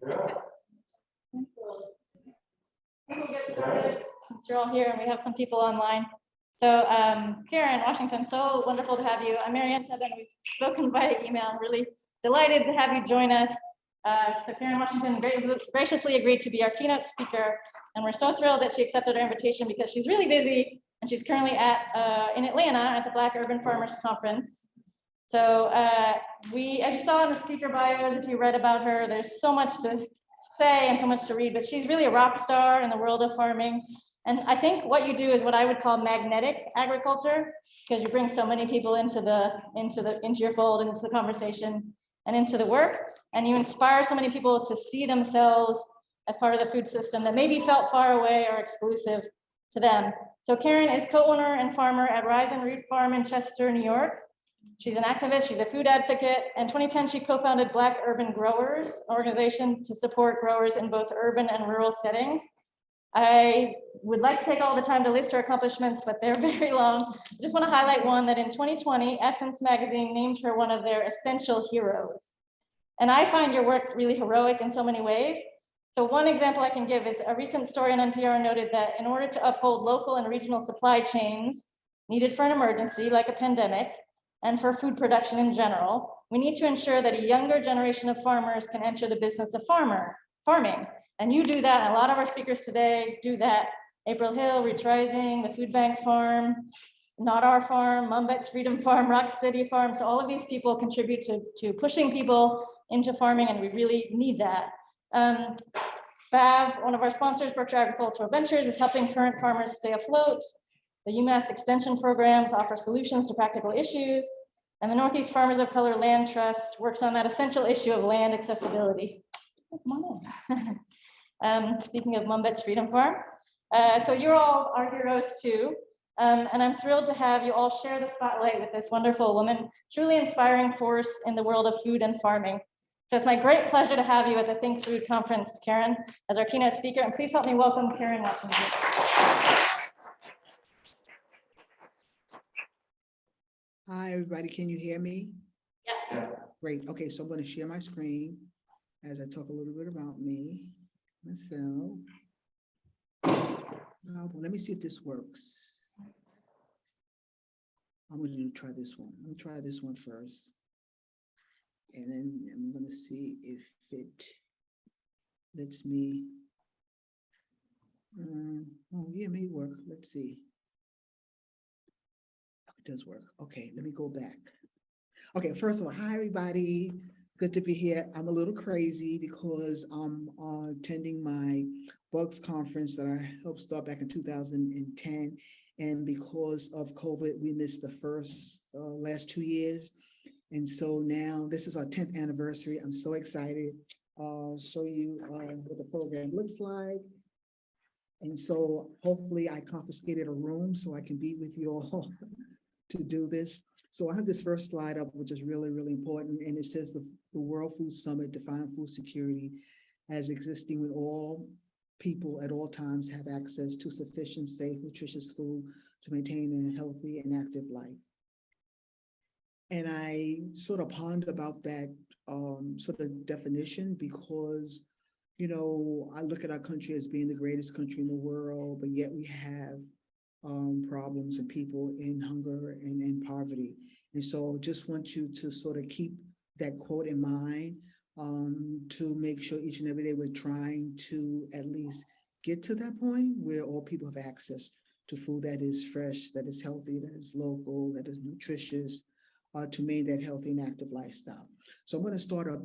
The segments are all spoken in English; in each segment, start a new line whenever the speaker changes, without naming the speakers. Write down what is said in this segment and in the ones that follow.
We'll get started since you're all here and we have some people online. So Karen Washington, so wonderful to have you. I'm Marianne Tebben. We've spoken via email. I'm really delighted to have you join us. So Karen Washington graciously agreed to be our keynote speaker, and we're so thrilled that she accepted our invitation because she's really busy and she's currently in Atlanta at the Black Urban Farmers Conference. So as you saw in the speaker bio, if you read about her, there's so much to say and so much to read, but she's really a rock star in the world of farming. And I think what you do is what I would call magnetic agriculture, because you bring so many people into your fold, into the conversation and into the work, and you inspire so many people to see themselves as part of the food system that maybe felt far away or exclusive to them. So Karen is co-owner and farmer at Rise and Root Farm in Chester, New York. She's an activist, she's a food advocate. In 2010, she co-founded Black Urban Growers, an organization to support growers in both urban and rural settings. I would like to take all the time to list her accomplishments, but they're very long. I just want to highlight one that in 2020, Essence magazine named her one of their essential heroes. And I find your work really heroic in so many ways. So one example I can give is a recent story on NPR noted that in order to uphold local and regional supply chains needed for an emergency like a pandemic, and for food production in general, we need to ensure that a younger generation of farmers can enter the business of farming. And you do that, and a lot of our speakers today do that. April Hill, Rich Rising, the Food Bank Farm, Not Our Farm, Mumbet's Freedom Farm, Rocksteady Farm. So all of these people contribute to pushing people into farming, and we really need that. BAV, one of our sponsors, Berkshire Agricultural Ventures, is helping current farmers stay afloat. The UMass extension programs offer solutions to practical issues, and the Northeast Farmers of Color Land Trust works on that essential issue of land accessibility. Oh, come on in. Speaking of Mumbet's Freedom Farm, so you're all our heroes too, and I'm thrilled to have you all share the spotlight with this wonderful woman, truly inspiring force in the world of food and farming. So it's my great pleasure to have you at the ThinkFOOD conference, Karen, as our keynote speaker, and please help me welcome Karen Washington.
Hi, everybody. Can you hear me?
Yes.
Great. Okay, so I'm going to share my screen as I talk a little bit about me, myself. Well, let me see if this works. I'm going to try this one. I'm going to try this one first. And then I'm going to see if it lets me. Oh, yeah, it may work. Let's see. It does work. Okay, let me go back. Okay, first of all, hi everybody. Good to be here. I'm a little crazy because I'm attending my Bugs conference that I helped start back in 2010. And because of COVID, we missed the last 2 years. And so now this is our 10th anniversary. I'm so excited. I'll show you what the program looks like. And so hopefully I confiscated a room so I can be with you all to do this. So I have this first slide up, which is really, really important. And it says the World Food Summit defined food security as existing when all people at all times have access to sufficient, safe, nutritious food to maintain a healthy and active life. And I sort of pondered about that sort of definition because, you know, I look at our country as being the greatest country in the world, but yet we have problems and people in hunger and in poverty. And so just want you to sort of keep that quote in mind to make sure each and every day we're trying to at least get to that point where all people have access to food that is fresh, that is healthy, that is local, that is nutritious, to maintain that healthy and active lifestyle. So I'm going to start up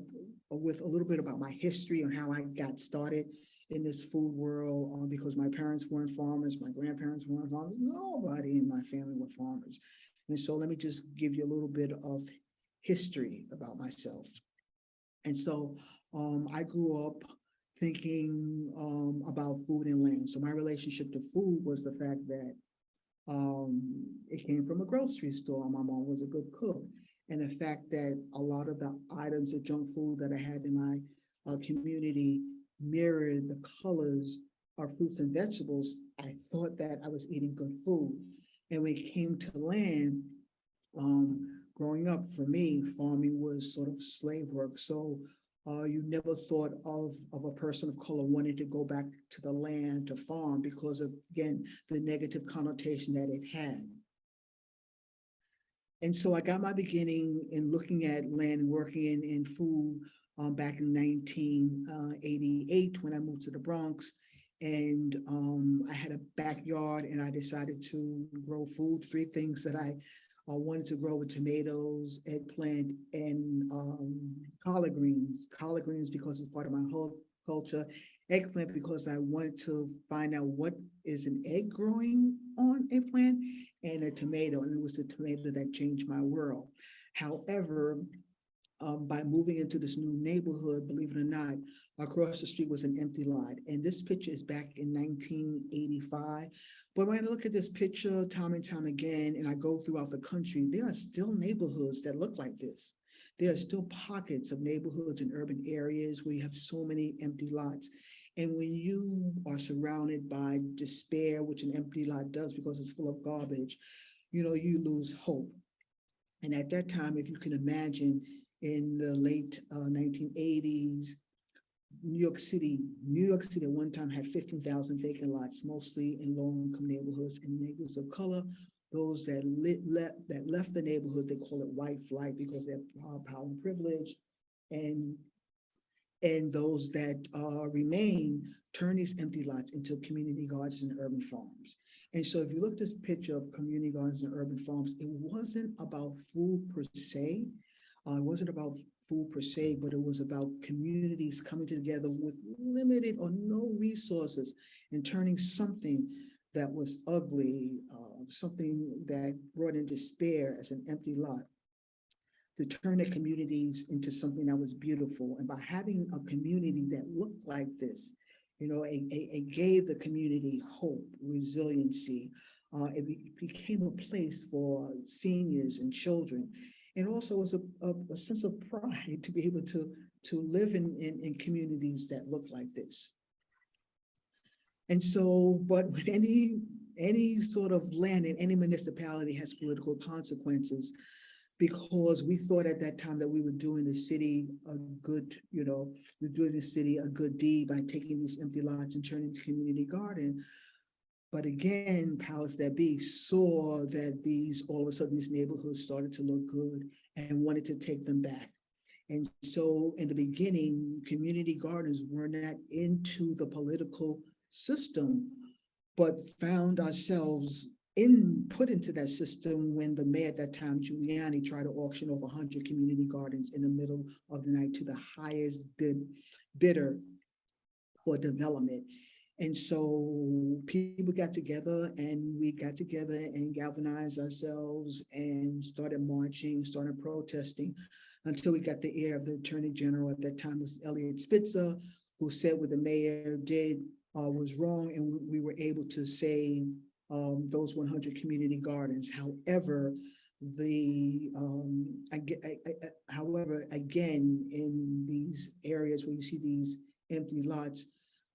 with a little bit about my history on how I got started in this food world, because my parents weren't farmers, my grandparents weren't farmers, nobody in my family were farmers. And so let me just give you a little bit of history about myself. And so I grew up thinking about food and land. So my relationship to food was the fact that it came from a grocery store. My mom was a good cook. And the fact that a lot of the items of junk food that I had in my community mirrored the colors of fruits and vegetables, I thought that I was eating good food. And when it came to land, growing up for me, farming was sort of slave work. So You never thought of a person of color wanting to go back to the land to farm because of, again, the negative connotation that it had. And so I got my beginning in looking at land and working in food back in 1988 when I moved to the Bronx. And I had a backyard and I decided to grow food. Three things that I wanted to grow were tomatoes, eggplant, and collard greens. Collard greens because it's part of my whole culture. Eggplant because I wanted to find out what is an egg growing on a plant, and a tomato, and it was the tomato that changed my world. However, by moving into this new neighborhood, believe it or not, across the street was an empty lot. And this picture is back in 1985. But when I look at this picture time and time again, and I go throughout the country, there are still neighborhoods that look like this. There are still pockets of neighborhoods in urban areas where you have so many empty lots. And when you are surrounded by despair, which an empty lot does because it's full of garbage, you lose hope. And at that time, if you can imagine, in the late 1980s, New York City at one time had 15,000 vacant lots, mostly in low-income neighborhoods and neighborhoods of color. Those that left the neighborhood, they call it white flight because they're power and privilege, and those that remain turn these empty lots into community gardens and urban farms. And so if you look at this picture of community gardens and urban farms, it wasn't about food per se. It wasn't about food per se, but it was about communities coming together with limited or no resources and turning something that was ugly, something that brought in despair as an empty lot, to turn the communities into something that was beautiful. And by having a community that looked like this, it gave the community hope, resiliency. It became a place for seniors and children. And also was a sense of pride to be able to live in communities that look like this. And so, but with any sort of land in any municipality has political consequences, because we thought at that time that we were doing the city a good, we're doing the city a good deed by taking these empty lots and turning into community garden. But again, powers that be saw that all of a sudden these neighborhoods started to look good and wanted to take them back. And so in the beginning, community gardens were not into the political system, but found ourselves put into that system when the mayor at that time, Giuliani, tried to auction off 100 community gardens in the middle of the night to the highest bidder for development. And so people got together and we got together and galvanized ourselves and started marching, started protesting until we got the ear of the Attorney General at that time, was Elliot Spitzer, who said what the mayor did was wrong, and we were able to save those 100 community gardens. However, again, in these areas where you see these empty lots,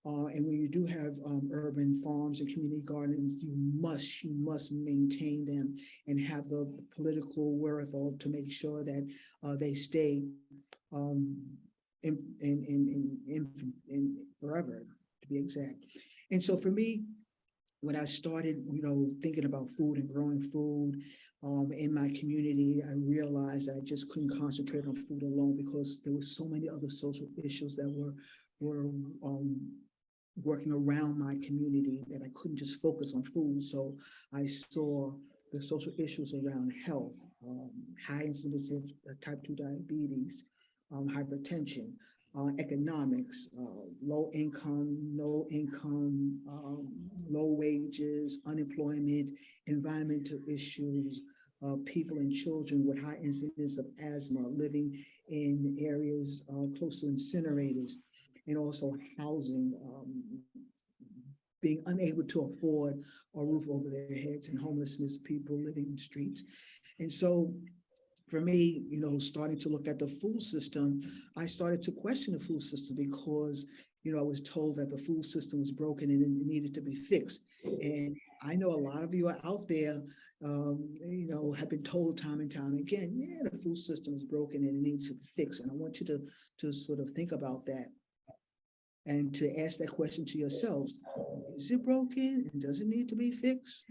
and when you do have urban farms and community gardens, you must maintain them and have the political wherewithal to make sure that they stay in forever, to be exact. And so for me, when I started, thinking about food and growing food in my community, I realized that I just couldn't concentrate on food alone because there were so many other social issues that were working around my community that I couldn't just focus on food. So I saw the social issues around health, high incidence of type 2 diabetes, hypertension, economics, low income, no income, low wages, unemployment, environmental issues, people and children with high incidence of asthma, living in areas close to incinerators, and also housing, being unable to afford a roof over their heads, and homelessness, people living in streets. And so for me, starting to look at the food system, I started to question the food system because, I was told that the food system was broken and it needed to be fixed. And I know a lot of you are out there have been told time and time again, yeah, the food system is broken and it needs to be fixed. And I want you to sort of think about that and to ask that question to yourselves. Is it broken and does it need to be fixed?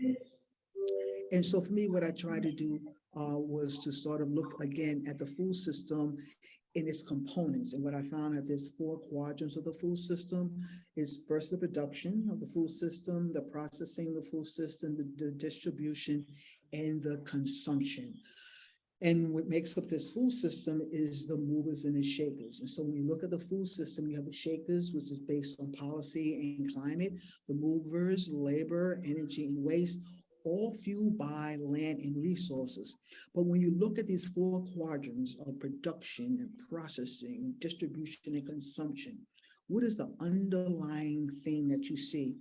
And so for me, what I tried to do was to sort of look again at the food system in its components. And what I found that there's four quadrants of the food system is first the production of the food system, the processing of the food system, the distribution, and the consumption. And what makes up this food system is the movers and the shakers. And so when you look at the food system, you have the shakers, which is based on policy and climate, the movers, labor, energy, and waste, all fueled by land and resources. But when you look at these four quadrants of production and processing, distribution and consumption, what is the underlying thing that you see?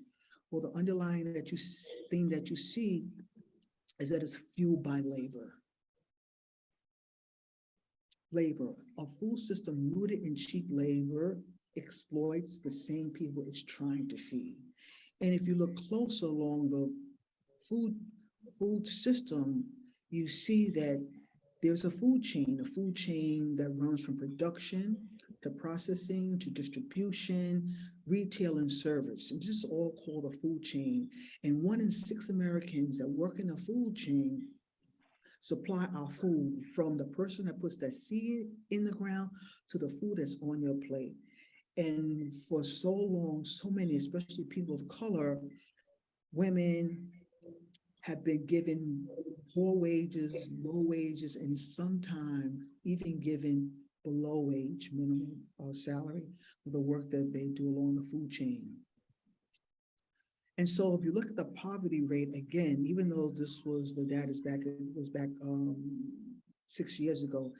Well, the underlying thing that you see is that it's fueled by labor. Labor, a food system rooted in cheap labor exploits the same people it's trying to feed. And if you look closer along the food system, you see that there's a food chain that runs from production to processing to distribution, retail and service. And this is all called a food chain. And 1 in 6 Americans that work in the food chain supply our food, from the person that puts that seed in the ground to the food that's on your plate. And for so long, so many, especially people of color, women have been given poor wages, low wages, and sometimes even given below wage minimum salary for the work that they do along the food chain. And so if you look at the poverty rate, again, even though this was the data was back 6 years ago,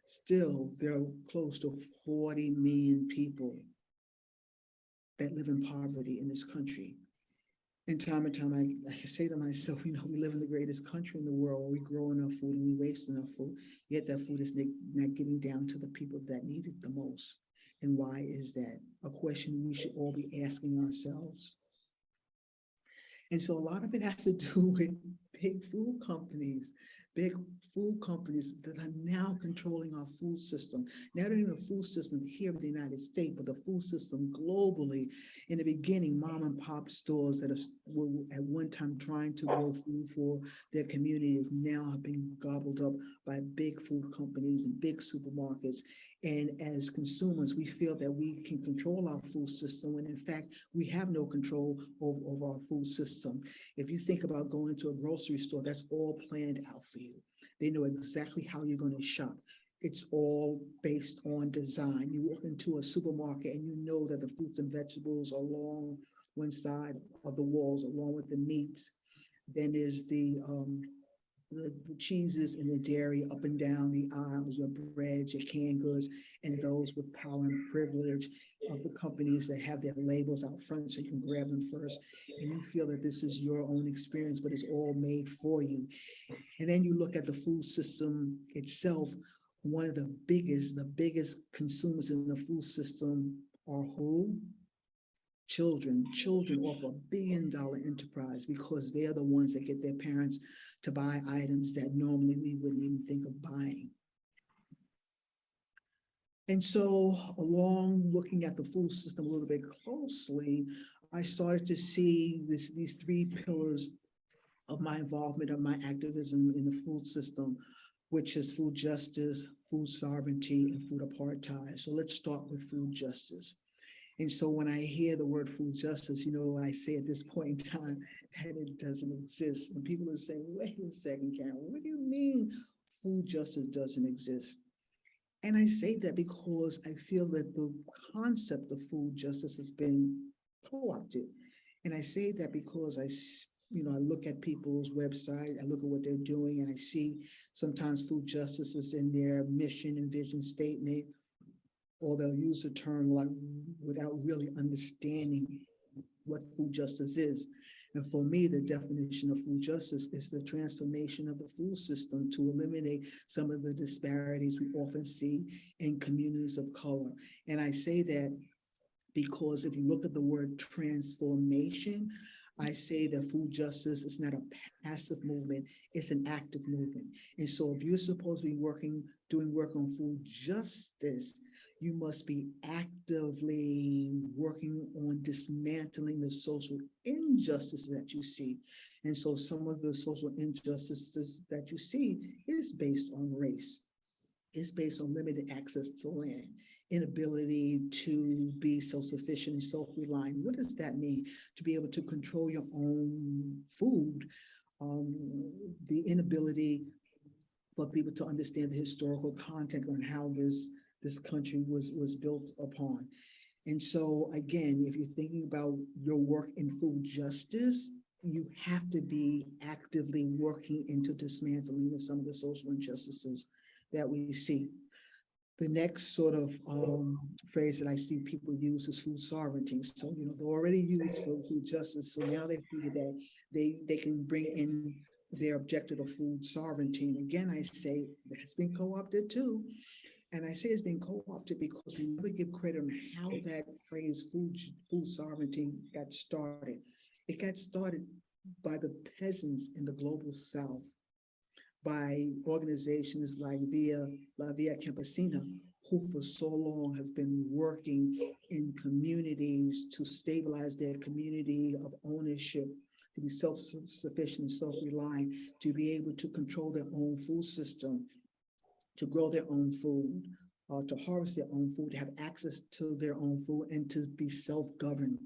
still there are close to 40 million people that live in poverty in this country. And time, I say to myself, we live in the greatest country in the world. We grow enough food and we waste enough food, yet that food is not getting down to the people that need it the most. And why is that? A question we should all be asking ourselves. And so a lot of it has to do with big food companies that are now controlling our food system. Not only the food system here in the United States, but the food system globally. In the beginning, mom and pop stores that were at one time trying to grow food for their communities now have been gobbled up by big food companies and big supermarkets. And as consumers, we feel that we can control our food system when in fact we have no control over our food system. If you think about going to a grocery store, that's all planned out for you. They know exactly how you're going to shop. It's all based on design. You walk into a supermarket and you know that the fruits and vegetables are along one side of the walls, along with the meats. Then there's the cheeses and the dairy up and down the aisles, your breads, your canned goods, and those with power and privilege of the companies that have their labels out front so you can grab them first. And you feel that this is your own experience, but it's all made for you. And then you look at the food system itself. One of the biggest consumers in the food system are who? Children off $1 billion enterprise, because they're the ones that get their parents to buy items that normally we wouldn't even think of buying. And so along looking at the food system a little bit closely, I started to see these 3 pillars of my involvement, of my activism in the food system, which is food justice, food sovereignty, and food apartheid. So let's start with food justice. And so when I hear the word food justice, I say at this point in time that it doesn't exist. And people are saying, wait a second, Karen, what do you mean food justice doesn't exist? And I say that because I feel that the concept of food justice has been co-opted. And I say that because I look at people's website, I look at what they're doing, and I see sometimes food justice is in their mission and vision statement, or they'll use a term like without really understanding what food justice is. And for me, the definition of food justice is the transformation of the food system to eliminate some of the disparities we often see in communities of color. And I say that because if you look at the word transformation, I say that food justice is not a passive movement, it's an active movement. And so if you're supposed to be doing work on food justice, you must be actively working on dismantling the social injustices that you see. And so some of the social injustices that you see is based on race. It's based on limited access to land, inability to be self-sufficient and self-reliant. What does that mean? To be able to control your own food, um, the inability for people to understand the historical context on how this country was built upon. And so again, if you're thinking about your work in food justice, you have to be actively working into dismantling of some of the social injustices that we see. The next sort of phrase that I see people use is food sovereignty. So, they already used for food justice. So now they figure that they can bring in their objective of food sovereignty. And again, I say that's been co-opted too. And I say it's been co-opted because we never give credit on how that phrase food sovereignty got started. It got started by the peasants in the global South, by organizations like La Via Campesina, who for so long has been working in communities to stabilize their community of ownership, to be self-sufficient, self-reliant, to be able to control their own food system, to grow their own food, to harvest their own food, to have access to their own food, and to be self-governed.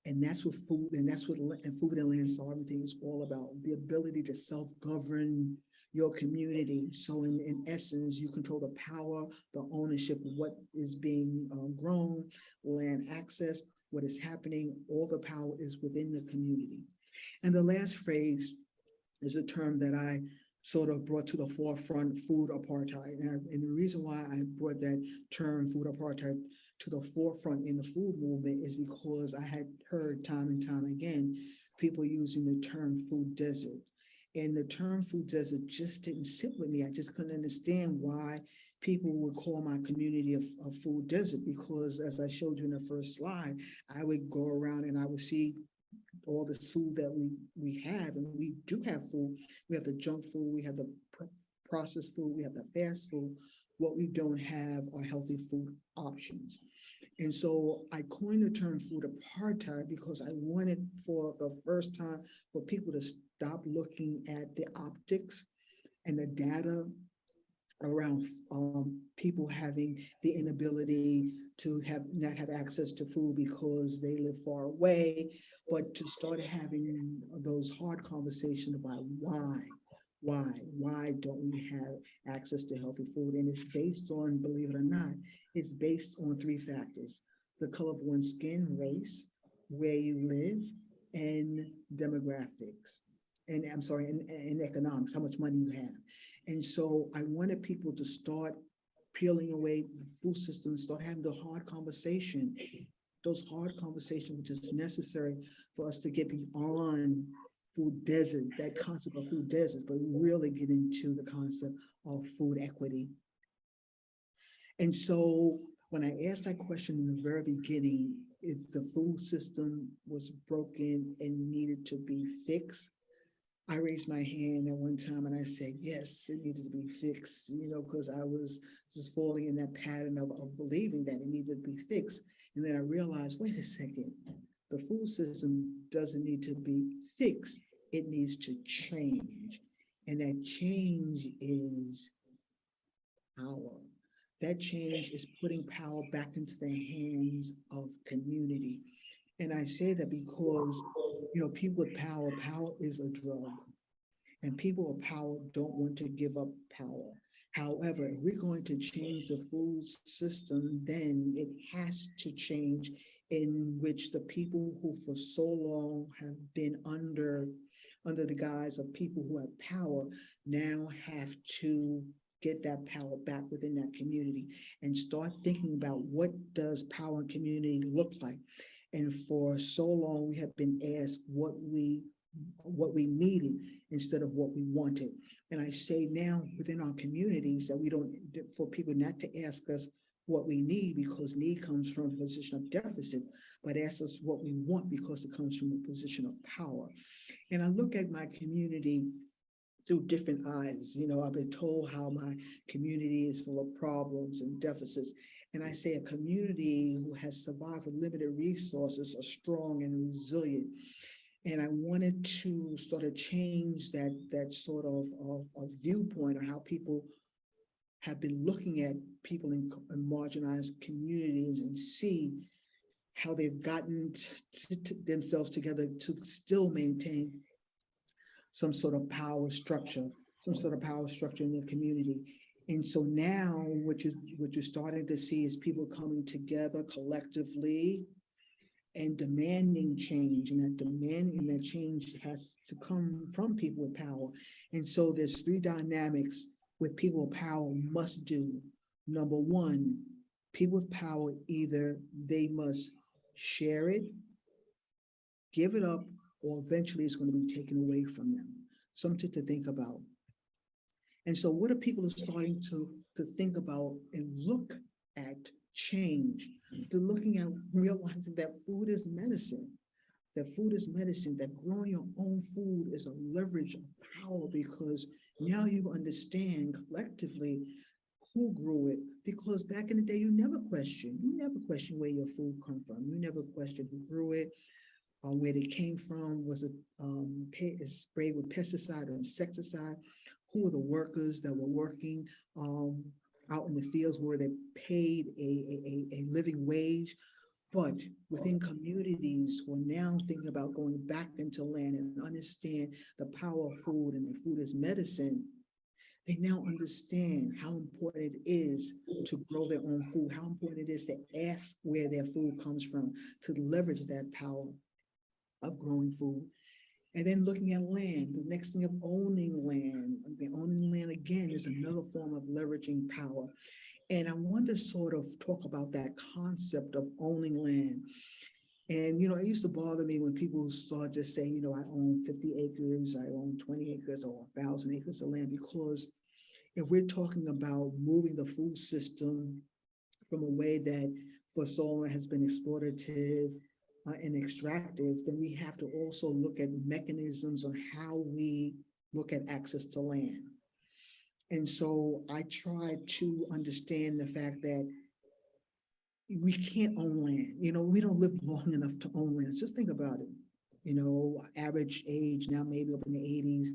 And that's what food and land sovereignty is all about, the ability to self-govern your community. So in essence, you control the power, the ownership of what is being grown, land access, what is happening, all the power is within the community. And the last phrase is a term that I sort of brought to the forefront, food apartheid. And the reason why I brought that term, food apartheid, to the forefront in the food movement is because I had heard time and time again people using the term food desert. And the term food desert just didn't sit with me. I just couldn't understand why people would call my community a food desert, because as I showed you in the first slide, I would go around and I would see all this food that we have, and we do have food. We have the junk food, we have the processed food, we have the fast food. What we don't have are healthy food options. And so I coined the term food apartheid because I wanted for the first time for people to stop looking at the optics and the data around people having the inability to not have access to food because they live far away, but to start having those hard conversations about why don't we have access to healthy food? And it's based on, believe it or not, it's based on three factors: the color of one's skin, race, where you live, and demographics. And I'm sorry, and economics, how much money you have. And so I wanted people to start peeling away the food system, start having the hard conversation, those hard conversations which is necessary for us to get beyond food desert, that concept of food deserts, but really get into the concept of food equity. And so when I asked that question in the very beginning, if the food system was broken and needed to be fixed, I raised my hand at one time and I said, yes, it needed to be fixed, because I was just falling in that pattern of believing that it needed to be fixed. And then I realized, wait a second, the food system doesn't need to be fixed, it needs to change. And that change is power. That change is putting power back into the hands of community. And I say that because, people with power is a drug. And people with power don't want to give up power. However, if we're going to change the food system, then it has to change in which the people who for so long have been under the guise of people who have power now have to get that power back within that community and start thinking about what does power and community look like. And for so long, we have been asked what we needed instead of what we wanted. And I say now within our communities that we don't, for people not to ask us what we need, because need comes from a position of deficit, but ask us what we want because it comes from a position of power. And I look at my community through different eyes. You know, I've been told how my community is full of problems and deficits. And I say a community who has survived with limited resources are strong and resilient. And I wanted to sort of change that sort of viewpoint on how people have been looking at people in marginalized communities and see how they've gotten themselves together to still maintain some sort of power structure, in their community. And so now what you're starting to see is people coming together collectively and demanding change, and that change has to come from people with power. And so there's three dynamics with people with power must do. Number one, people with power, either they must share it, give it up, or eventually it's going to be taken away from them. Something to think about. And so what are people starting to think about and look at change? They're looking at realizing that food is medicine, that growing your own food is a leverage of power, because now you understand collectively who grew it. Because back in the day, you never questioned where your food come from. You never questioned who grew it, where they came from. Was it sprayed with pesticide or insecticide? Who were the workers that were working out in the fields? Were they paid a living wage? But within communities who are now thinking about going back into land and understand the power of food and that food is medicine, they now understand how important it is to grow their own food, how important it is to ask where their food comes from, to leverage that power of growing food. And then looking at land, the next thing of owning land. Owning land again is another form of leveraging power. And I want to sort of talk about that concept of owning land. And, it used to bother me when people start to say, I own 50 acres, I own 20 acres or 1,000 acres of land, because if we're talking about moving the food system from a way that for so long has been exploitative and extractive, then we have to also look at mechanisms on how we look at access to land. And so I try to understand the fact that we can't own land. We don't live long enough to own land. Just think about it. Average age now maybe up in the 80s.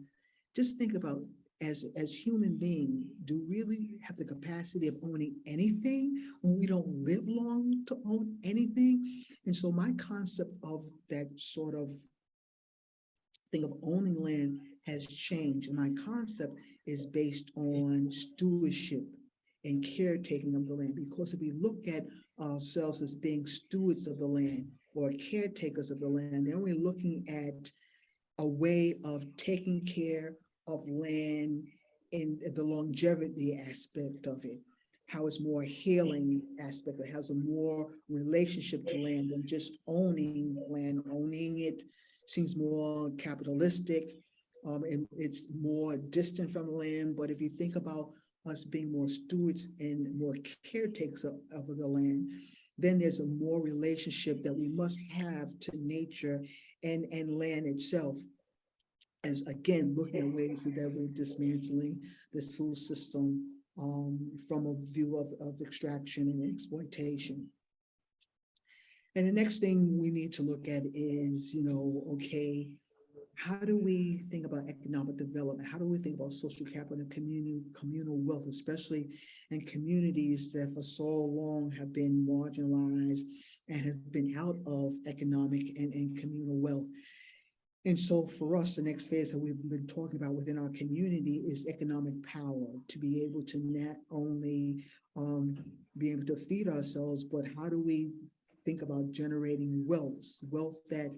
Just think about, as human beings, do we really have the capacity of owning anything when we don't live long to own anything? And so my concept of that sort of thing of owning land has changed. And my concept is based on stewardship and caretaking of the land. Because if we look at ourselves as being stewards of the land or caretakers of the land, then we're looking at a way of taking care of land in the longevity aspect of it, how it's more healing aspect, it has a more relationship to land than just owning land. Owning it seems more capitalistic, and it's more distant from land. But if you think about us being more stewards and more caretakers of the land, then there's a more relationship that we must have to nature and land itself, as again looking at ways that we're dismantling this food system from a view of extraction and exploitation. And the next thing we need to look at is, okay, how do we think about economic development? How do we think about social capital and communal wealth, especially in communities that for so long have been marginalized and have been out of economic and communal wealth? And so for us, the next phase that we've been talking about within our community is economic power, to be able to not only be able to feed ourselves, but how do we think about generating wealth that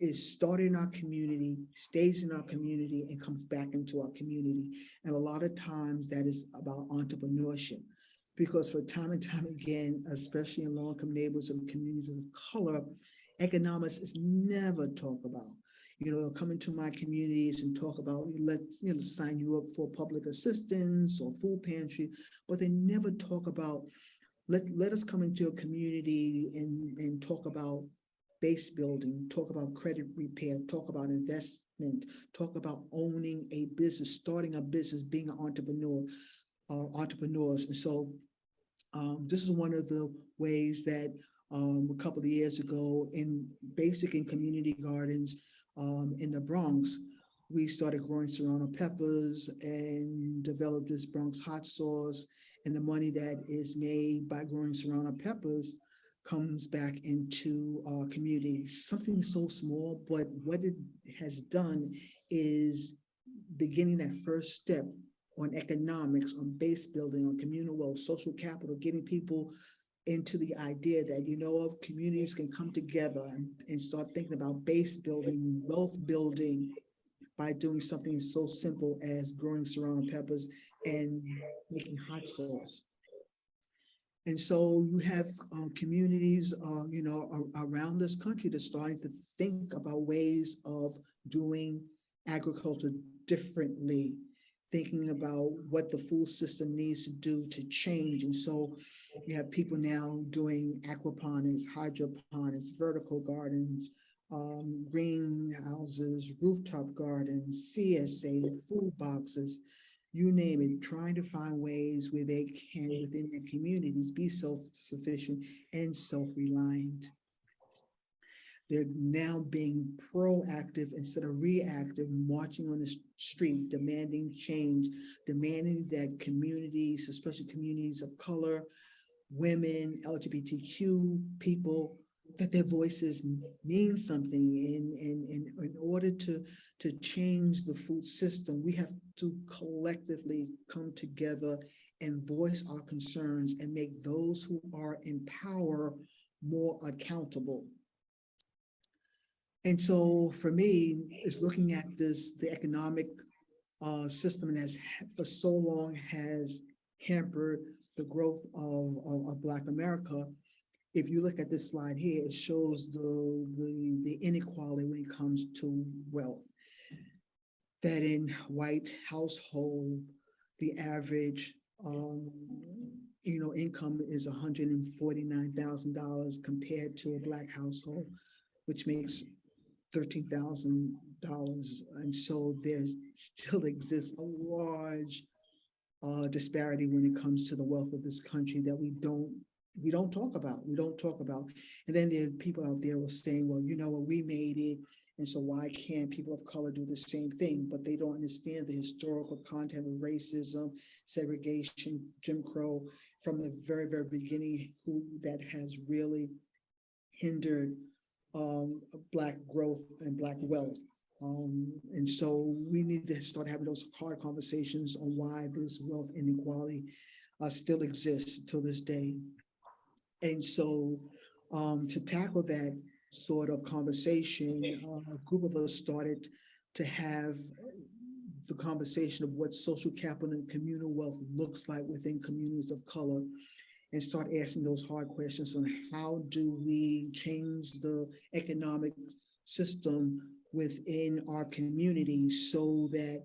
is started in our community, stays in our community, and comes back into our community. And a lot of times that is about entrepreneurship, because for time and time again, especially in low-income neighborhoods and communities of color, economics is never talked about. They'll come into my communities and talk about, let's sign you up for public assistance or food pantry, but they never talk about let us come into a community and talk about base building, talk about credit repair, talk about investment, talk about owning a business, starting a business, being an entrepreneur, entrepreneurs. And so this is one of the ways that a couple of years ago in basic and community gardens in the Bronx, we started growing serrano peppers and developed this Bronx hot sauce. And the money that is made by growing serrano peppers comes back into our community. Something so small, but what it has done is beginning that first step on economics, on base building, on communal wealth, social capital, getting people into the idea that, you know, communities can come together and start thinking about base building, wealth building by doing something so simple as growing serrano peppers and making hot sauce. And so you have communities, around this country that's starting to think about ways of doing agriculture differently, thinking about what the food system needs to do to change. And so you have people now doing aquaponics, hydroponics, vertical gardens, greenhouses, rooftop gardens, CSA, food boxes, you name it, trying to find ways where they can, within their communities, be self-sufficient and self-reliant. They're now being proactive instead of reactive, marching on the street, demanding change, demanding that communities, especially communities of color, women, LGBTQ people, that their voices mean something. In order to change the food system, we have to collectively come together and voice our concerns and make those who are in power more accountable. And so for me, is looking at the economic system that for so long has hampered the growth of Black America. If you look at this slide here, it shows the inequality when it comes to wealth. That in white household, the average income is $149,000 compared to a Black household, which makes $13,000. And so there still exists a large disparity when it comes to the wealth of this country that we don't talk about. We don't talk about. And then there are people out there who are saying, well, you know what, we made it. And so why can't people of color do the same thing? But they don't understand the historical content of racism, segregation, Jim Crow from the very, very beginning, that has really hindered Black growth and Black wealth. And so we need to start having those hard conversations on why this wealth inequality still exists till this day. And so to tackle that sort of conversation, a group of us started to have the conversation of what social capital and communal wealth looks like within communities of color, and start asking those hard questions on how do we change the economic system within our community so that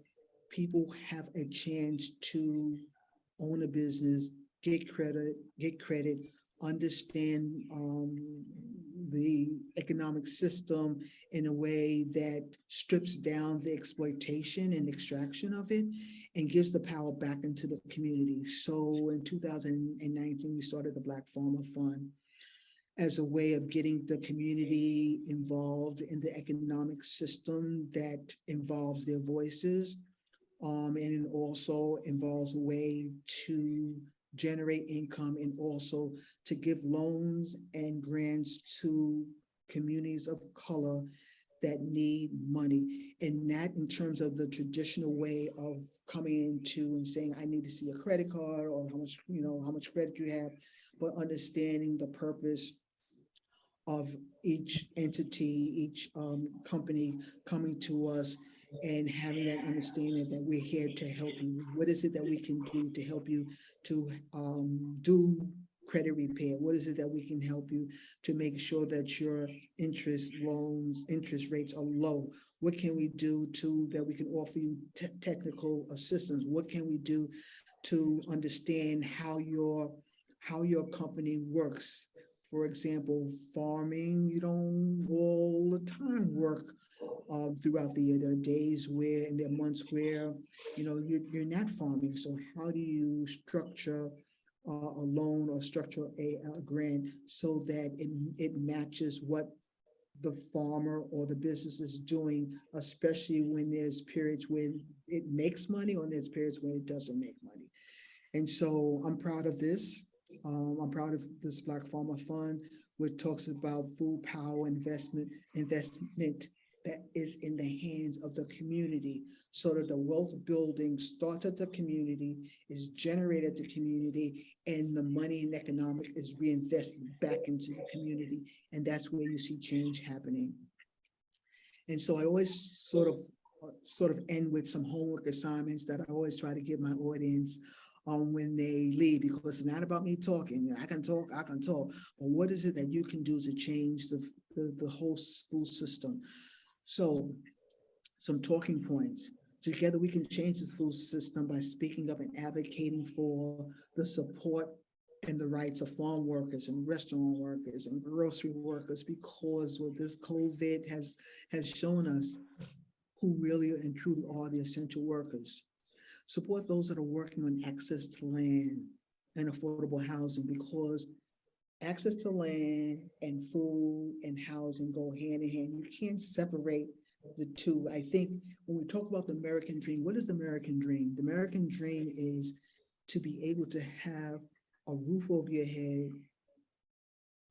people have a chance to own a business, get credit, understand the economic system in a way that strips down the exploitation and extraction of it and gives the power back into the community. So in 2019, we started the Black Farmer Fund as a way of getting the community involved in the economic system that involves their voices. And it also involves a way to generate income and also to give loans and grants to communities of color that need money. And not in terms of the traditional way of coming into and saying, I need to see a credit card or how much credit you have, but understanding the purpose of each entity, each company coming to us and having that understanding that we're here to help you. What is it that we can do to help you to do credit repair? What is it that we can help you to make sure that your interest rates are low? What can we do that we can offer you technical assistance? What can we do to understand how your how your company works. For example, farming, you don't all the time work throughout the year. There are days where, and there are months where, you're not farming. So how do you structure a loan or structure a grant so that it matches what the farmer or the business is doing, especially when there's periods when it makes money or there's periods when it doesn't make money. And so I'm proud of this. I'm proud of this Black Farmer Fund, which talks about food power investment that is in the hands of the community, so that the wealth building starts at the community, is generated at the community, and the money and economic is reinvested back into the community. And that's where you see change happening. And so I always sort of end with some homework assignments that I always try to give my audience when they leave, because it's not about me talking. I can talk, but what is it that you can do to change the whole school system? So some talking points. Together we can change the school system by speaking up and advocating for the support and the rights of farm workers and restaurant workers and grocery workers, because what this COVID has shown us who really and truly are the essential workers. Support those that are working on access to land and affordable housing, because access to land and food and housing go hand in hand. You can't separate the two. I think when we talk about the American dream, what is the American dream? The American dream is to be able to have a roof over your head,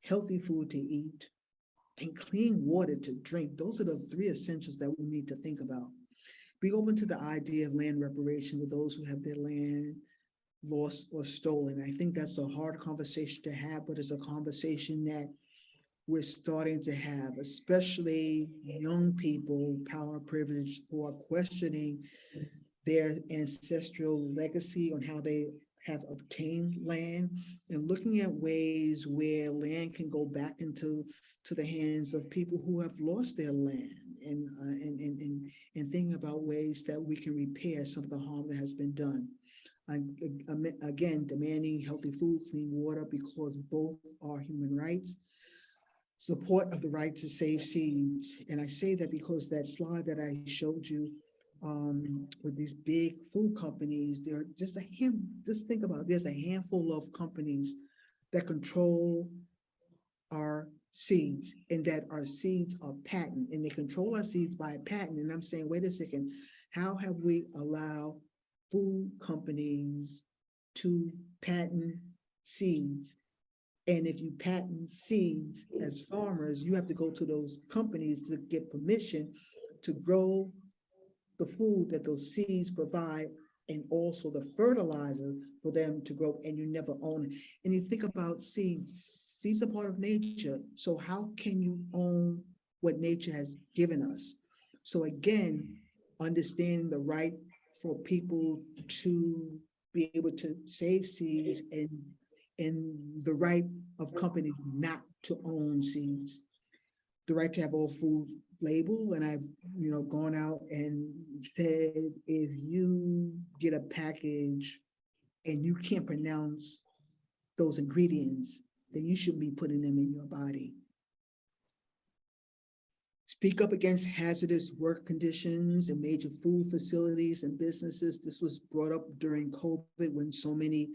healthy food to eat, and clean water to drink. Those are the three essentials that we need to think about. Be open to the idea of land reparation with those who have their land lost or stolen. I think that's a hard conversation to have, but it's a conversation that we're starting to have, especially young people, power privilege, who are questioning their ancestral legacy on how they have obtained land, and looking at ways where land can go back into the hands of people who have lost their land, and thinking about ways that we can repair some of the harm that has been done. Again, demanding healthy food, clean water, because both are human rights. Support of the right to save seeds. And I say that because that slide that I showed you with these big food companies, there are just think about it, there's a handful of companies that control our seeds, and that our seeds are patent, and they control our seeds by a patent. And I'm saying, wait a second, how have we allowed food companies to patent seeds? And if you patent seeds as farmers, you have to go to those companies to get permission to grow the food that those seeds provide, and also the fertilizer for them to grow, and you never own it. And you think about seeds. Seeds are part of nature. So how can you own what nature has given us? So again, understanding the right for people to be able to save seeds, and the right of companies not to own seeds, the right to have all food label. And I've gone out and said, if you get a package and you can't pronounce those ingredients, then you shouldn't be putting them in your body. Speak up against hazardous work conditions in major food facilities and businesses. This was brought up during COVID, when so many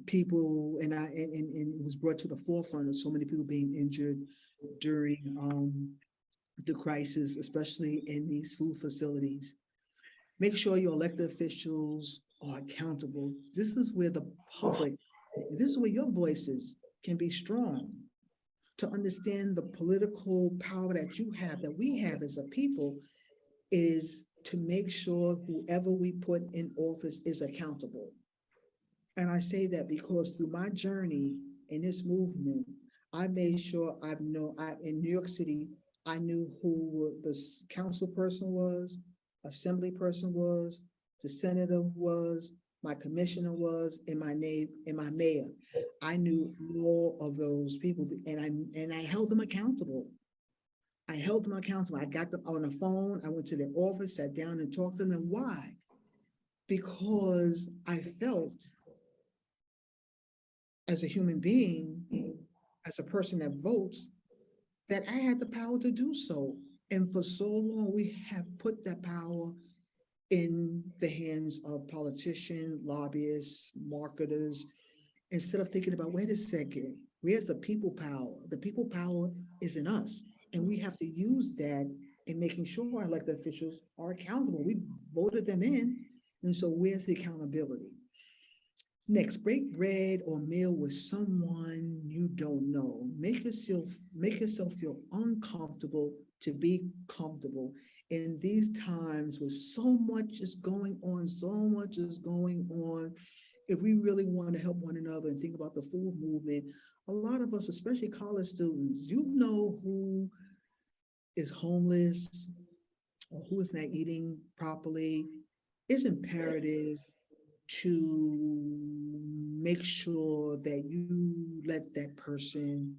people, and it was brought to the forefront of so many people being injured during the crisis, especially in these food facilities. Make sure your elected officials are accountable. This is where the public, this is where your voices can be strong, to understand the political power that you have, that we have as a people, is to make sure whoever we put in office is accountable. And I say that because through my journey in this movement, I made sure in New York City, I knew who the council person was, assembly person was, the senator was, my commissioner was, and my mayor. I knew all of those people, and I held them accountable. I held them accountable. I got them on the phone. I went to their office, sat down and talked to them. And why? Because I felt as a human being, as a person that votes, that I had the power to do so. And for so long, we have put that power in the hands of politicians, lobbyists, marketers, instead of thinking about, wait a second, where's the people power? The people power is in us. And we have to use that in making sure our elected officials are accountable. We voted them in. And so where's the accountability? Next, break bread or meal with someone you don't know. Make yourself feel uncomfortable to be comfortable. In these times where so much is going on, if we really want to help one another and think about the food movement, a lot of us, especially college students, you know who is homeless or who is not eating properly. It's imperative to make sure that you let that person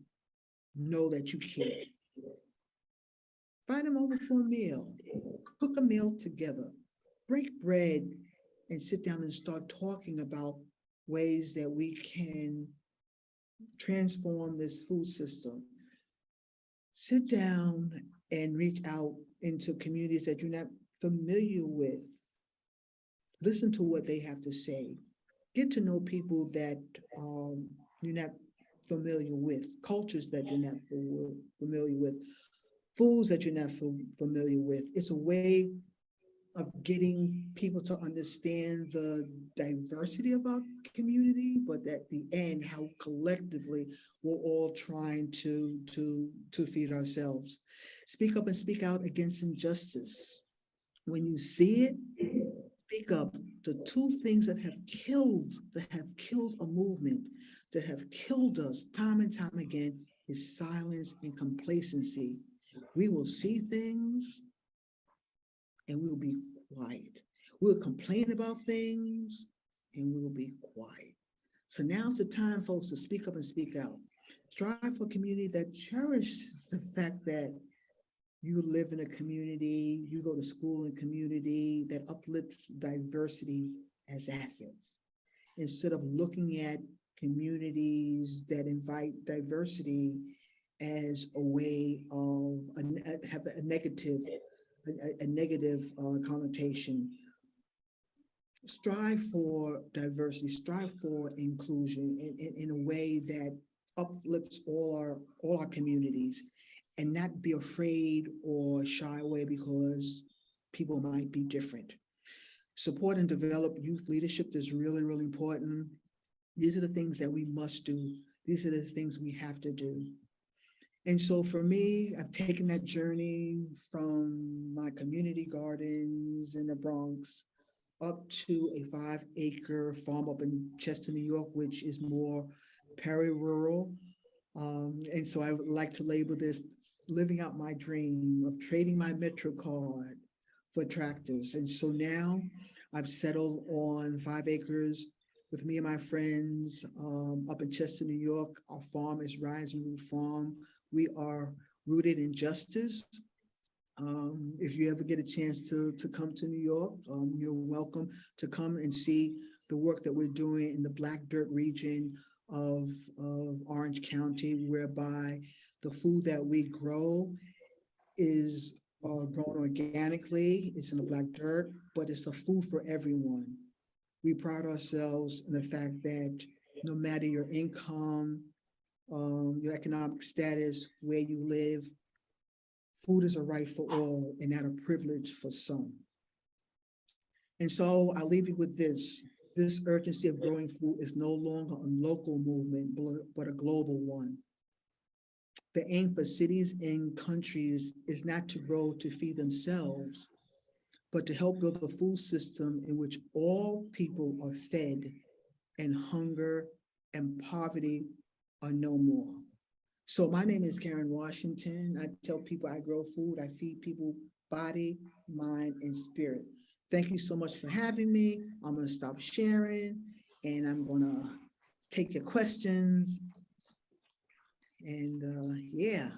know that you care. Invite them over for a meal, cook a meal together, break bread, and sit down and start talking about ways that we can transform this food system. Sit down and reach out into communities that you're not familiar with. Listen to what they have to say. Get to know people that you're not familiar with, cultures that you're not familiar with, foods that you're not familiar with. It's a way of getting people to understand the diversity of our community, but at the end, how collectively we're all trying to feed ourselves. Speak up and speak out against injustice. When you see it, speak up. The two things that have killed a movement, that have killed us time and time again, is silence and complacency. We will see things and we will be quiet. We'll complain about things and we will be quiet. So now's the time, folks, to speak up and speak out. Strive for a community that cherishes the fact that you live in a community, you go to school in a community that uplifts diversity as assets. Instead of looking at communities that invite diversity as a way of have a negative connotation. Strive for diversity, strive for inclusion in a way that uplifts all our communities, and not be afraid or shy away because people might be different. Support and develop youth leadership is really, really important. These are the things that we must do. These are the things we have to do. And so for me, I've taken that journey from my community gardens in the Bronx up to a 5-acre farm up in Chester, New York, which is more peri-rural. And so I would like to label this living out my dream of trading my Metro card for tractors. And so now I've settled on 5 acres with me and my friends up in Chester, New York. Our farm is Rising Root Farm. We are rooted in justice. If you ever get a chance to come to New York, you're welcome to come and see the work that we're doing in the Black Dirt region of Orange County, whereby the food that we grow is grown organically. It's in the Black Dirt, but it's the food for everyone. We pride ourselves in the fact that no matter your income, your economic status, where you live, food is a right for all and not a privilege for some. And so I'll leave you with this. This urgency of growing food is no longer a local movement, but a global one. The aim for cities and countries is not to grow to feed themselves, but to help build a food system in which all people are fed and hunger and poverty are no more. So my name is Karen Washington. I tell people I grow food, I feed people body, mind, and spirit. Thank you so much for having me. I'm gonna stop sharing and I'm gonna take your questions. And yeah,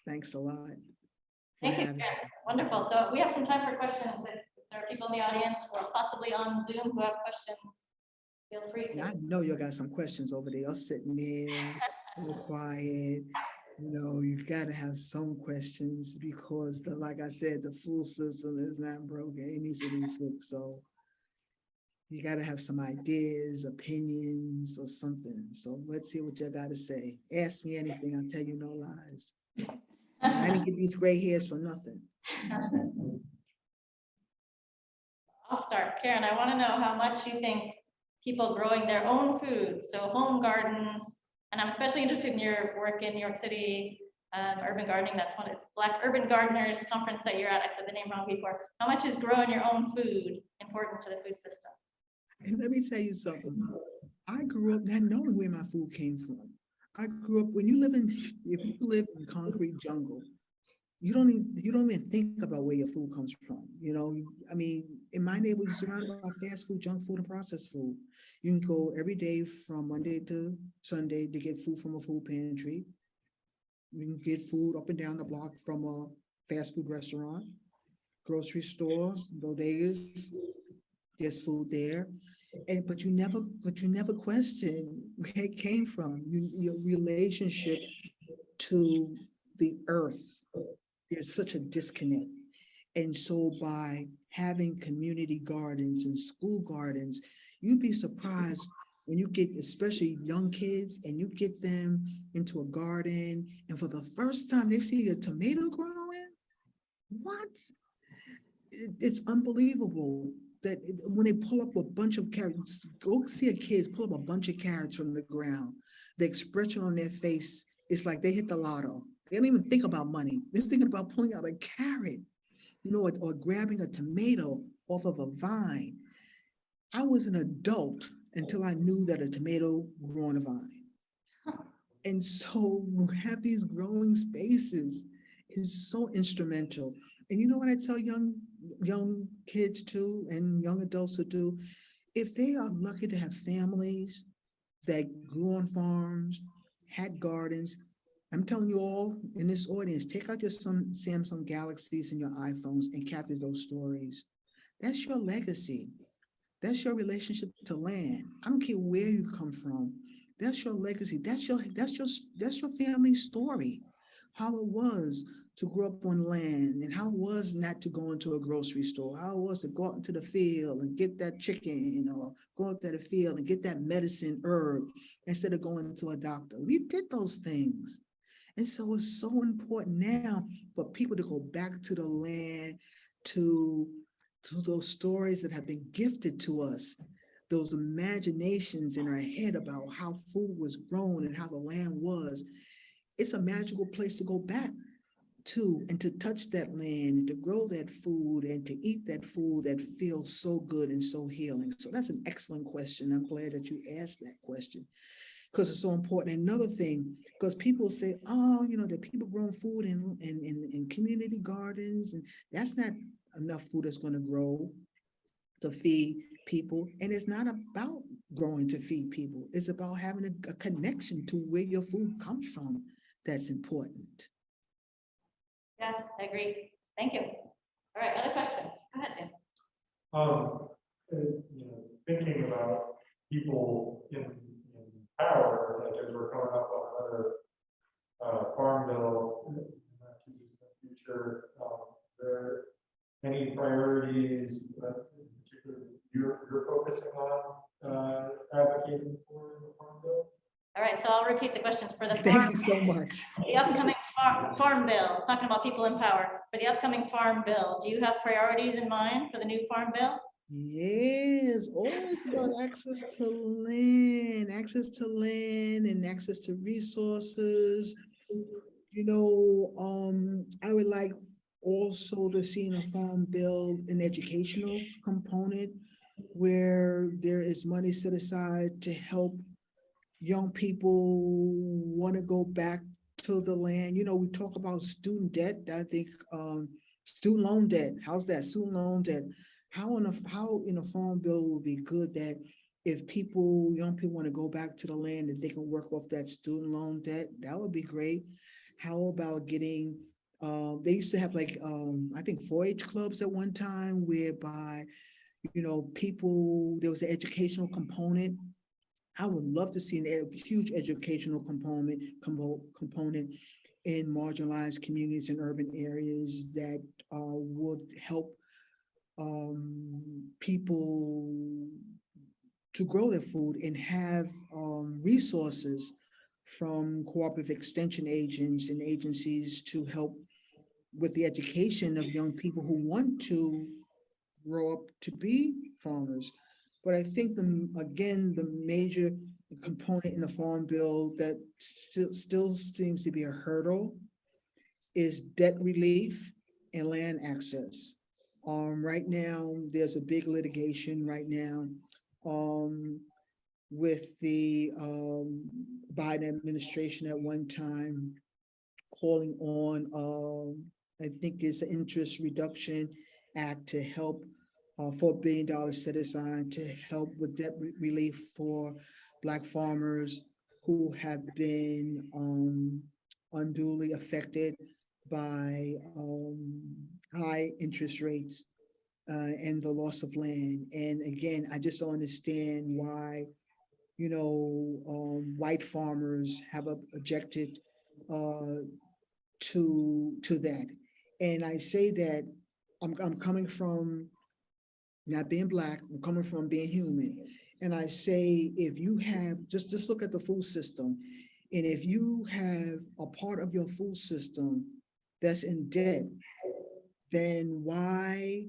thanks a lot.
Thank you, Karen. Wonderful. So we have some time for questions. If there are people in the audience or possibly on Zoom who have questions, Feel free
And I
to.
know you got some questions over there, all sitting there, all quiet. You know, you gotta have some questions because like I said, the food system is not broken. It needs to be fixed. So you gotta have some ideas, opinions, or something. So let's see what you gotta say. Ask me anything, I'll tell you no lies. I didn't get these gray hairs for nothing.
I'll start. Karen, I want to know how much you think people growing their own food, so home gardens, and I'm especially interested in your work in New York City, urban gardening. That's one, it's Black Urban Gardeners Conference that you're at. I said the name wrong before. How much is growing your own food important to the food system?
And let me tell you something. I grew up not knowing where my food came from. I grew up if you live in concrete jungle, you don't even think about where your food comes from. You know, I mean, in my neighborhood, you're surrounded by fast food, junk food, and processed food. You can go every day from Monday to Sunday to get food from a food pantry. You can get food up and down the block from a fast food restaurant, grocery stores, bodegas. There's food there, and but you never question where it came from. Your relationship to the earth. There's such a disconnect. And so by having community gardens and school gardens, you'd be surprised when you get, especially young kids, and you get them into a garden, and for the first time they see a tomato growing. What? It's unbelievable that when they pull up a bunch of carrots, go see a kid pull up a bunch of carrots from the ground. The expression on their face is like they hit the lotto. They don't even think about money. They're thinking about pulling out a carrot, you know, or grabbing a tomato off of a vine. I was an adult until I knew that a tomato grew on a vine. And so we have these growing spaces is so instrumental. And you know what I tell young kids too, and young adults to do? If they are lucky to have families that grew on farms, had gardens, I'm telling you all in this audience, take out your Samsung Galaxies and your iPhones and capture those stories. That's your legacy. That's your relationship to land. I don't care where you come from. That's your legacy. That's your family story. How it was to grow up on land and how it was not to go into a grocery store, how it was to go out into the field and get that chicken or go out to the field and get that medicine herb instead of going to a doctor. We did those things. And so it's so important now for people to go back to the land, to, to those stories that have been gifted to us, those imaginations in our head about how food was grown and how the land was. It's a magical place to go back to and to touch that land and to grow that food and to eat that food that feels so good and so healing. So that's an excellent question. I'm glad that you asked that question because it's so important. Another thing, because people say, oh, you know, that people growing food in community gardens, and that's not enough food that's going to grow to feed people. And it's not about growing to feed people. It's about having a connection to where your food comes from. That's important.
Yeah, I agree. Thank you. All right, other question. Go ahead, Dan.
Thinking about people in power, like as we're coming up on another farm bill in the not too distant future, is there any priorities that in particular you're focusing on advocating for in the farm bill?
All right, so I'll repeat the questions for the
Thank you so much.
The upcoming farm bill, talking about people in power. For the upcoming farm bill, do you have priorities in mind for the new farm bill?
Yes, always about access to land and access to resources. You know, I would like also to see in a farm bill an educational component where there is money set aside to help young people want to go back to the land. You know, we talk about student debt. I think student loan debt. How's that? Student loan debt. How in a farm bill would be good that if young people want to go back to the land, that they can work off that student loan debt. That would be great. How about getting they used to have like I think 4-H clubs at one time whereby You know, people, there was an educational component. I would love to see a huge educational component in marginalized communities in urban areas that would help people to grow their food and have resources from cooperative extension agents and agencies to help with the education of young people who want to grow up to be farmers. But I think again, the major component in the farm bill that still seems to be a hurdle is debt relief and land access. Right now, there's a big litigation right now um, with the Biden administration at one time calling on, I think it's an interest reduction act to help $4 billion set aside to help with debt relief for Black farmers who have been unduly affected by high interest rates and the loss of land. And again, I just don't understand why, you know, white farmers have objected uh, to that. And I say that I'm coming from not being Black, I'm coming from being human. And I say, if you have, just look at the food system. And if you have a part of your food system that's in debt, then why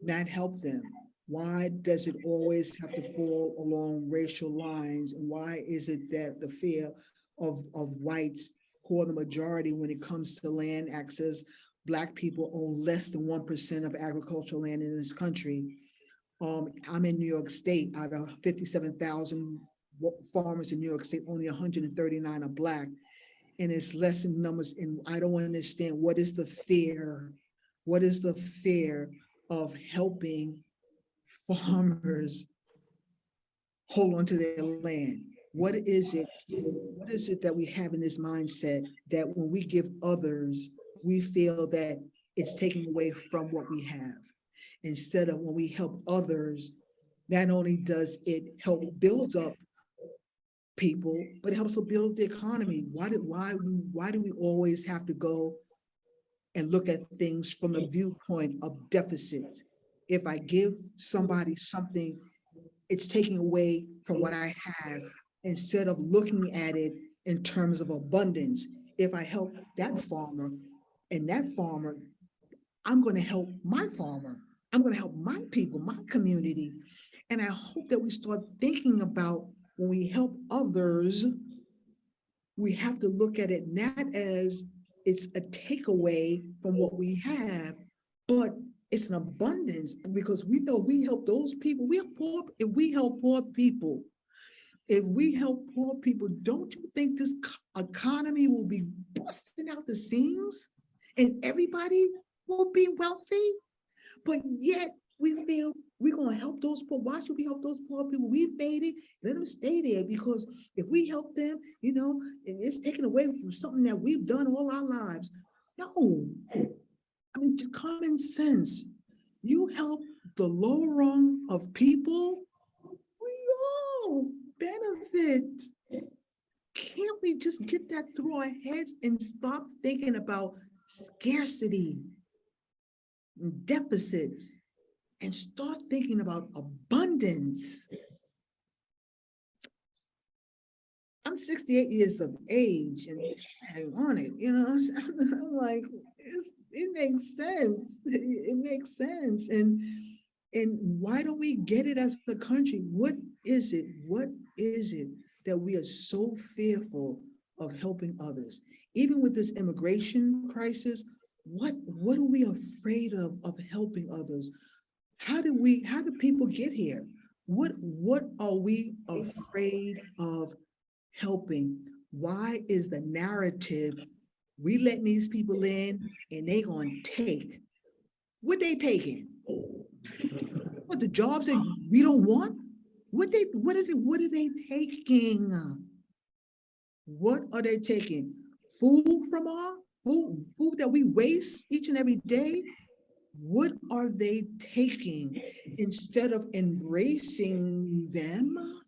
not help them? Why does it always have to fall along racial lines? And why is it that the fear of whites, who are the majority when it comes to land access, Black people own less than 1% of agricultural land in this country? I'm in New York State. Out of 57,000 farmers in New York State, only 139 are Black, and it's less in numbers. And I don't understand what is the fear. What is the fear of helping farmers hold on to their land? What is it? What is it that we have in this mindset that when we give others, we feel that it's taking away from what we have? Instead of when we help others, not only does it help build up people, but it helps to build the economy. Why do we always have to go and look at things from the viewpoint of deficit? If I give somebody something, it's taking away from what I have instead of looking at it in terms of abundance. If I help that farmer and that farmer, I'm going to help my farmer. I'm going to help my people, my community. And I hope that we start thinking about when we help others, we have to look at it not as it's a takeaway from what we have, but it's an abundance, because we know we help those people. We help poor, if we help poor people, don't you think this economy will be busting out the seams and everybody will be wealthy? But yet we feel we're going to help those poor. Why should we help those poor people? We've made it, let them stay there, because if we help them, you know, and it's taken away from something that we've done all our lives. No, I mean, just common sense. You help the low rung of people, we all benefit. Can't we just get that through our heads and stop thinking about scarcity and deficits and start thinking about abundance? I'm 68 years of age and hang on it, you know what I'm saying? I'm like, it makes sense. It makes sense. And why don't we get it as a country? What is it? What is it that we are so fearful of helping others? Even with this immigration crisis, what are we afraid of helping others? How do people get here? What are we afraid of helping? Why is the narrative we letting these people in and they gonna take? What they taking? What, the jobs that we don't want? What are they taking? What are they taking? Food from our food that we waste each and every day? what are they taking instead of embracing them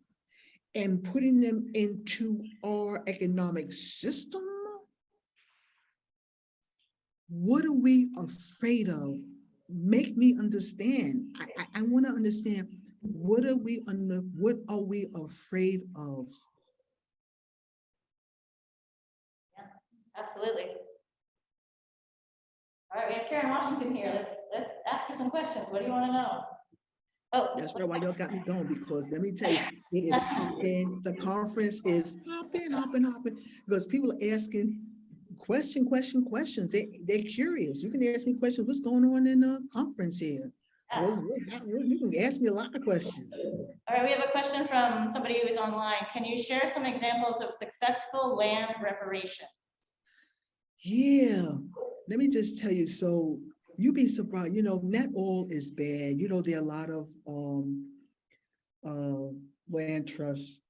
and putting them into our economic system? What are we afraid of? Make me understand. I want to understand, what are we afraid of?
Absolutely. All right, we have Karen Washington here. Let's ask her some questions. What do you want to know? Oh,
That's right, why y'all got me going, because let me tell you, it is hopping, the conference is hopping, because people are asking questions. They're curious. You can ask me questions, what's going on in the conference here? You can ask me a lot of questions.
all right, we have a question from somebody who is online. Can you share some examples of successful land reparation?
Yeah, let me just tell you, so you'd be surprised, not all is bad. There are a lot of land trust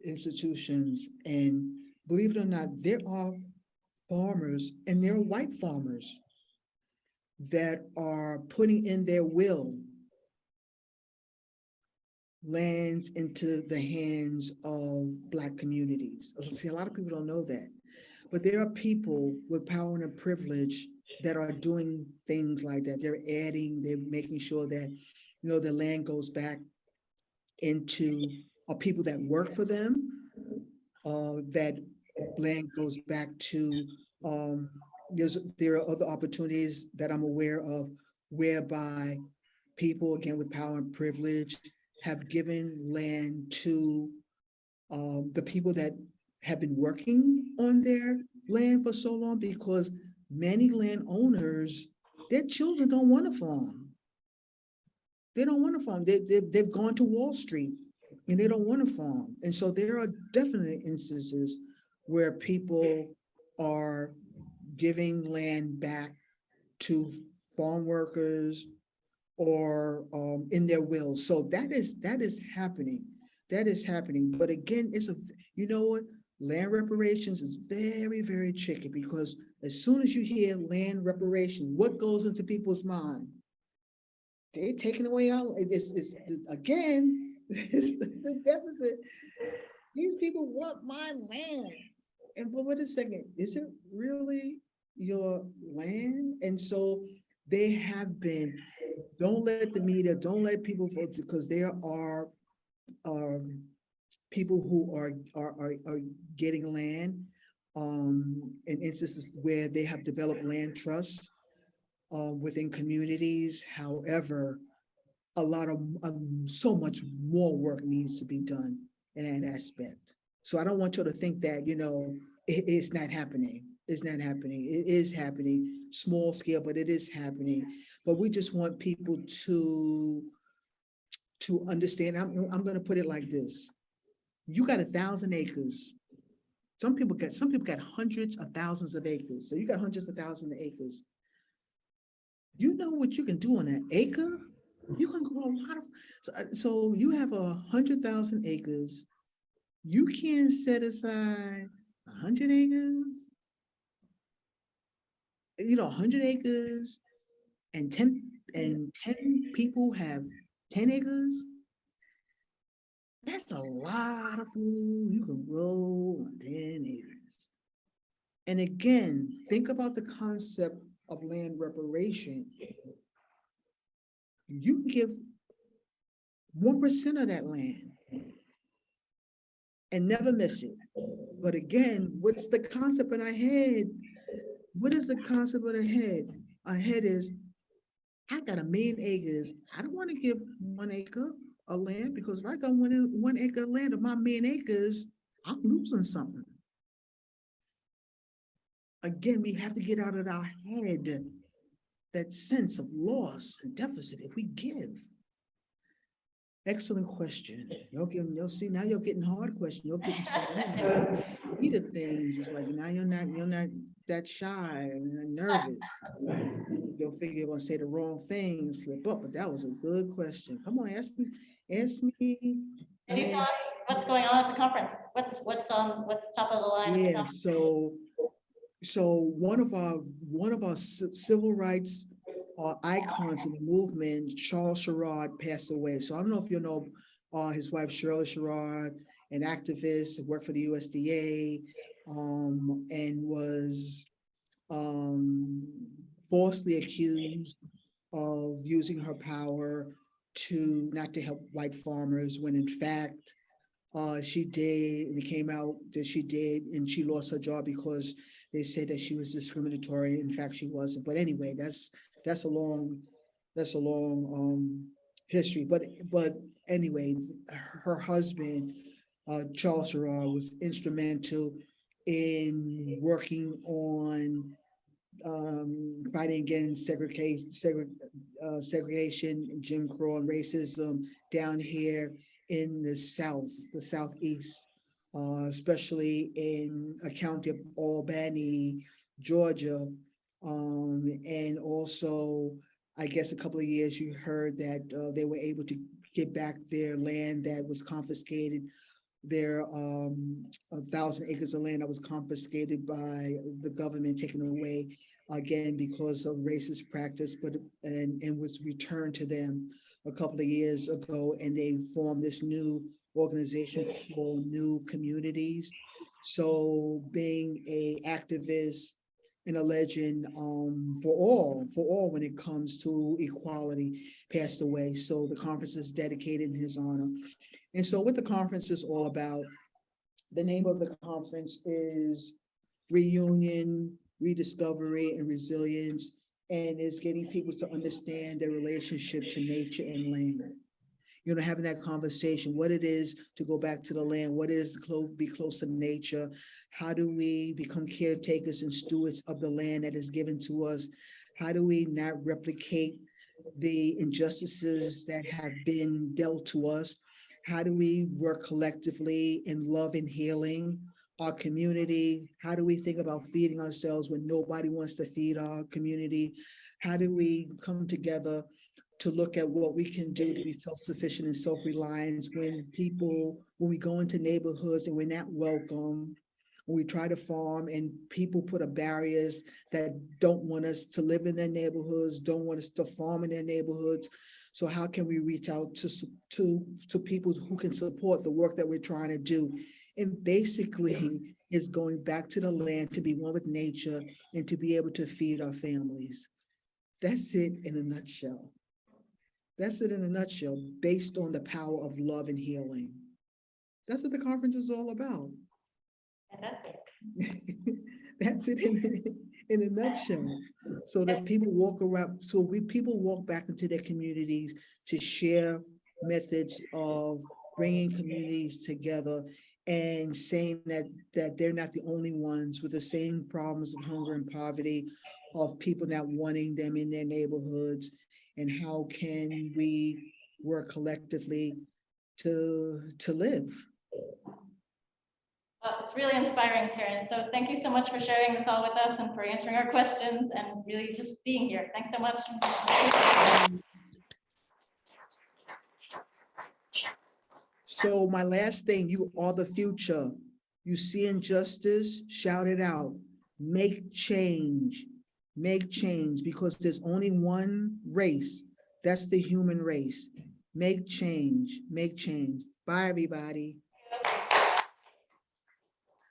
institutions, and believe it or not, there are farmers, and there are white farmers that are putting in their will lands into the hands of Black communities. See, a lot of people don't know that, but there are people with power and privilege that are doing things like that. They're making sure that, the land goes back into people that work for them, that land goes back to, there are other opportunities that I'm aware of whereby people, again, with power and privilege have given land to the people that have been working on their land for so long, because many landowners, their children don't want to farm. They don't want to farm. They've gone to Wall Street and they don't want to farm. And so there are definitely instances where people are giving land back to farm workers or in their will. So that is happening. That is happening. But again, you know what? Land reparations is very, very tricky, because as soon as you hear land reparation, what goes into people's mind? They're taking away all, it's again, it's the deficit. These people want my land. But wait a second, is it really your land? And so they have been, don't let the media, don't let people vote, because there are people who are getting land in instances where they have developed land trusts within communities. However, a lot of so much more work needs to be done in that aspect. So I don't want you to think that, it's not happening. It's not happening. It is happening, small scale, but it is happening. But we just want people to understand. I'm going to put it like this: you got 1,000 acres. Some people got hundreds of thousands of acres. So you got hundreds of thousands of acres. You know what you can do on an acre? You can grow a lot of. So you have 100,000 acres. You can set aside 100 acres. 100 acres, and 10 people have 10 acres. That's a lot of food you can grow on 10 acres. And again, think about the concept of land reparation. You can give 1% of that land and never miss it. But again, what's the concept in our head? What is the concept in our head? Our head is, I got 1,000,000 acres. I don't want to give 1 acre of land, because if I got 1 acre of land of my 1,000,000 acres, I'm losing something. Again, we have to get out of our head that sense of loss and deficit if we give. Excellent question. You'll see, now you're getting hard questions. You're getting the things. It's like now you're not that shy and nervous. You'll figure you're gonna say the wrong thing and slip up, but that was a good question. Come on, ask me.
Can you tell us what's going on at the conference? What's top of the line? At the
Yeah,
conference?
so one of our civil rights icons in the movement, Charles Sherrod passed away. So I don't know if you know his wife, Shirley Sherrod, an activist, worked for the USDA, and was falsely accused of using her power to not to help white farmers, when in fact she did, and it came out that she did, and she lost her job because they said that she was discriminatory. In fact, she wasn't. But anyway, that's a long history. But anyway, her husband, Charles Sherrod, was instrumental in working on fighting against segregation, Jim Crow, and racism down here in the South, the Southeast, especially in a county of Albany, Georgia. And also, I guess a couple of years you heard that they were able to get back their land that was confiscated, their 1,000 acres of land that was confiscated by the government, taken away again because of racist practice, and was returned to them a couple of years ago, and they formed this new organization called New Communities. So being a activist and a legend for all when it comes to equality, passed away. So the conference is dedicated in his honor. And so what the conference is all about, the name of the conference is Reunion, Rediscovery, and Resilience, and it's getting people to understand their relationship to nature and land. You know, having that conversation, what it is to go back to the land, what it is to be close to nature, how do we become caretakers and stewards of the land that is given to us, how do we not replicate the injustices that have been dealt to us, how do we work collectively in love and healing our community, how do we think about feeding ourselves when nobody wants to feed our community, how do we come together to look at what we can do to be self-sufficient and self-reliant when we go into neighborhoods and we're not welcome, when we try to farm and people put up barriers that don't want us to live in their neighborhoods, don't want us to farm in their neighborhoods. So how can we reach out to people who can support the work that we're trying to do? And basically it's going back to the land to be one with nature and to be able to feed our families. That's it in a nutshell. That's it in a nutshell, based on the power of love and healing. That's what the conference is all about. That's it in a nutshell. So that people walk around, people walk back into their communities to share methods of bringing communities together and saying that they're not the only ones with the same problems of hunger and poverty, of people not wanting them in their neighborhoods, and how can we work collectively to live.
Well, it's really inspiring, Karen. So thank you so much for sharing this all with us and for answering our questions and really just being here. Thanks so much.
So my last thing, you are the future. You see injustice, shout it out. Make change, because there's only one race. That's the human race. Make change. Bye, everybody.